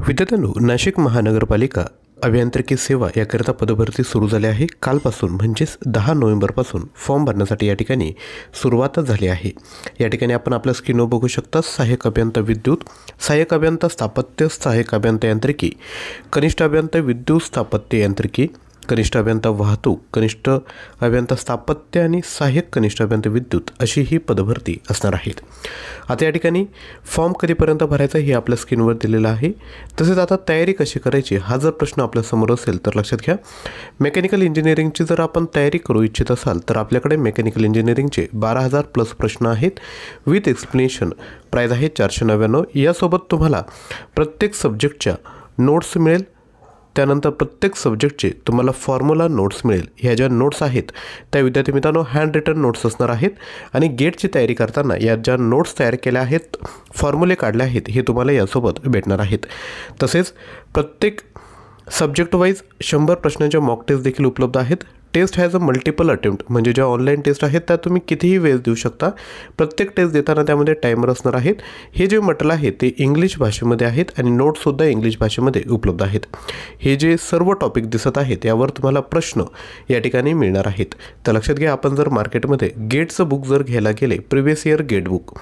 विद्यार्थ्यांनो, नाशिक महानगरपालिका अभियांत्रिकी सेवा याकरिता पदभरती सुरू झाली आहे. कालपासून म्हणजेच 10 नोव्हेंबरपासून फॉर्म भरण्यासाठी या ठिकाणी सुरुवात झाली आहे. या ठिकाणी आपण आपल्या स्क्रीनवर बघू शकता सहाय्यक अभियंता विद्युत, सहाय्यक अभियंता स्थापत्य, सहाय्यक अभियंता यांत्रिकी, कनिष्ठ अभियंता विद्युत स्थापत्य यांत्रिकी, कनिष्ठ अभियंता वाहतूक, कनिष्ठ अभियंता स्थापत्य आणि सहाय्यक कनिष्ठ अभियंता विद्युत अशी ही पदभरती असणार आहेत. आता या ठिकाणी फॉर्म कधीपर्यंत भरायचा हे आपल्या स्क्रीनवर दिलेलं आहे. तसेच आता तयारी कशी करायची हा जर प्रश्न आपल्यासमोर असेल तर लक्षात घ्या, मेकॅनिकल इंजिनिअरिंगची जर आपण तयारी करू इच्छित असाल तर आपल्याकडे मेकॅनिकल इंजिनिअरिंगचे 12,000 प्लस प्रश्न आहेत. विथ एक्सप्लेनेशन प्राईज आहे 499. यासोबत तुम्हाला प्रत्येक सब्जेक्टच्या नोट्स मिळेल. त्यानंतर प्रत्येक सब्जेक्टचे तुम्हाला फॉर्म्युला नोट्स मिळेल. ह्या ज्या नोट्स आहेत त्या विद्यार्थी मित्रांनो हँड रिटन नोट्स असणार आहेत आणि गेटची तयारी करताना या ज्या नोट्स तयार केल्या आहेत, फॉर्म्युले काढले आहेत, हे तुम्हाला यासोबत भेटणार आहेत. तसेच प्रत्येक सब्जेक्ट वाईज 100 प्रश्नांच्या मॉक टेस्ट देखील उपलब्ध आहेत. Test has a multiple attempt म्हणजे ज्या ऑनलाईन टेस्ट आहेत त्या तुम्ही कितीही वेळेस देऊ शकता. प्रत्येक टेस्ट देताना त्यामध्ये टायमर असणार आहेत. हे जे मटेरियल आहे ते इंग्लिश भाषेमध्ये आहेत आणि नोट्ससुद्धा इंग्लिश भाषेमध्ये उपलब्ध आहेत. हे जे सर्व टॉपिक दिसत आहेत यावर तुम्हाला प्रश्न या ठिकाणी मिळणार आहेत. तर लक्षात घ्या, आपण जर मार्केटमध्ये गेटचं बुक जर घ्यायला गेले, प्रिव्हियस इयर गेट बुक,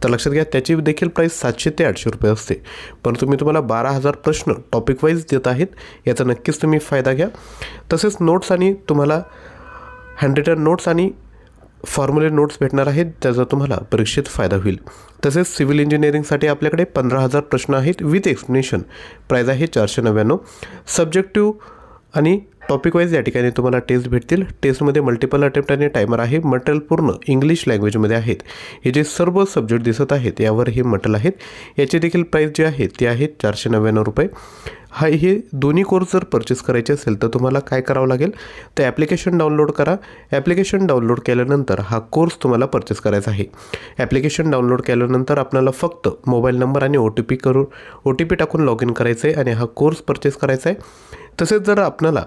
तर लक्षात घ्या त्याची देखील प्राईस 700 ते 800 रुपये असते. पण तुम्ही तुम्हाला 12,000 प्रश्न टॉपिक वाईज देत आहेत, याचा नक्कीच तुम्ही फायदा घ्या. तसेच नोट्स आणि तुम्हाला हँडरिटन नोट्स आणि फॉर्म्युले नोट्स भेटणार आहेत, त्याचा तुम्हाला परीक्षेत फायदा होईल. तसेच सिव्हिल इंजिनिअरिंगसाठी आपल्याकडे 15,000 प्रश्न आहेत. विथ एक्सप्लेनेशन प्राईज आहे 499. सब्जेक्टिव्ह आणि टॉपिक वाईज या ठिकाणी तुम्हाला टेस्ट भेटतील. टेस्टमध्ये मल्टिपल अटेम्प्ट आणि टायमर आहे. मटेरियल पूर्ण इंग्लिश लँग्वेजमध्ये आहेत. हे जे सर्व सब्जेक्ट दिसत आहेत यावर हे मटेरियल आहेत. याची देखील प्राईस जी आहे ती आहे 499 रुपये. हे दोन्ही कोर्स जर परचेस करायचे असेल तर तुम्हाला काय करावं लागेल, तर ॲप्लिकेशन डाउनलोड करा. ॲप्लिकेशन डाउनलोड केल्यानंतर हा कोर्स तुम्हाला परचेस करायचा आहे. ॲप्लिकेशन डाउनलोड केल्यानंतर आपल्याला फक्त मोबाईल नंबर आणि ओ टी पी टाकून लॉग इन करायचं आहे आणि हा कोर्स परचेस करायचा आहे. तसेच जर आपल्याला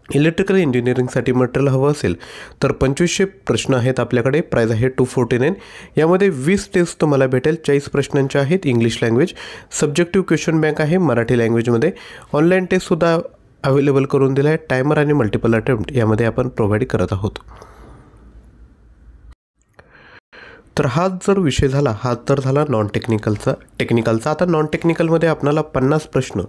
इलेक्ट्रिकल इंजिनिअरिंगसाठी मटेरियल हवं असेल तर 2500 प्रश्न आहेत आपल्याकडे. प्राईज आहे 249. यामध्ये 20 टेस्ट तुम्हाला भेटेल. 40 प्रश्नांच्या आहेत English language. Subjective question bank आहे मराठी लँग्वेजमध्ये. ऑनलाईन टेस्टसुद्धा अवेलेबल करून दिला आहे. टायमर आणि मल्टिपल अटेम्प्ट यामध्ये आपण प्रोव्हाइड करत आहोत. तर हा जर विषय झाला, हा तर झाला नॉन टेक्निकलचा. आता नॉन टेक्निकलमध्ये आपल्याला 50 प्रश्न,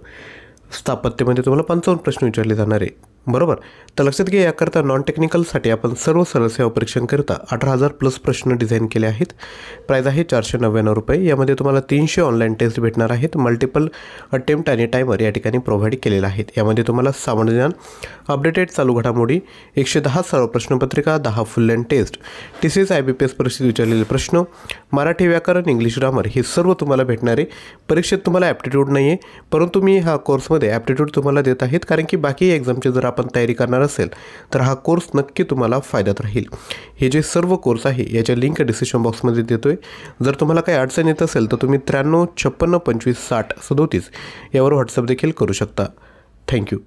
स्थापत्यमध्ये तुम्हाला 55 प्रश्न विचारले जाणार आहे, बरोबर. तर लक्षात घ्या, याकरता नॉन टेक्निकलसाठी आपण सर्व सरळसेवा परीक्षांकरिता 18,000 प्लस प्रश्न डिझाईन केले आहेत. प्राईज आहे 499 रुपये. यामध्ये तुम्हाला 300 ऑनलाईन टेस्ट भेटणार आहेत. मल्टिपल अटेम्प्ट आणि टायमर या ठिकाणी प्रोव्हाइड केलेला आहेत. यामध्ये तुम्हाला सामान्य ज्ञान, अपडेटेड चालू घडामोडी, 110 सर्व प्रश्नपत्रिका, 10 full length test, TCS IBPS परीक्षेत विचारलेले प्रश्न, मराठी व्याकरण, इंग्लिश ग्रामर हे सर्व तुम्हाला भेटणार आहे. परीक्षेत तुम्हाला ॲप्टिट्यूड नाही आहे, परंतु मी हा कोर्समध्ये ॲप्टिट्यूड तुम्हाला देत आहेत, कारण की बाकी एक्झामचे जर आपण तयारी करणार असेल तर हा कोर्स नक्की तुम्हाला फायद्यात राहील. हे जे सर्व कोर्स आहे याच्या लिंक डिस्क्रिप्शन बॉक्समध्ये देतोय. जर तुम्हाला काही अडचण येत असेल तर तुम्ही 93 56 25 60 37 यावर व्हॉट्सअप देखील करू शकता. थँक्यू.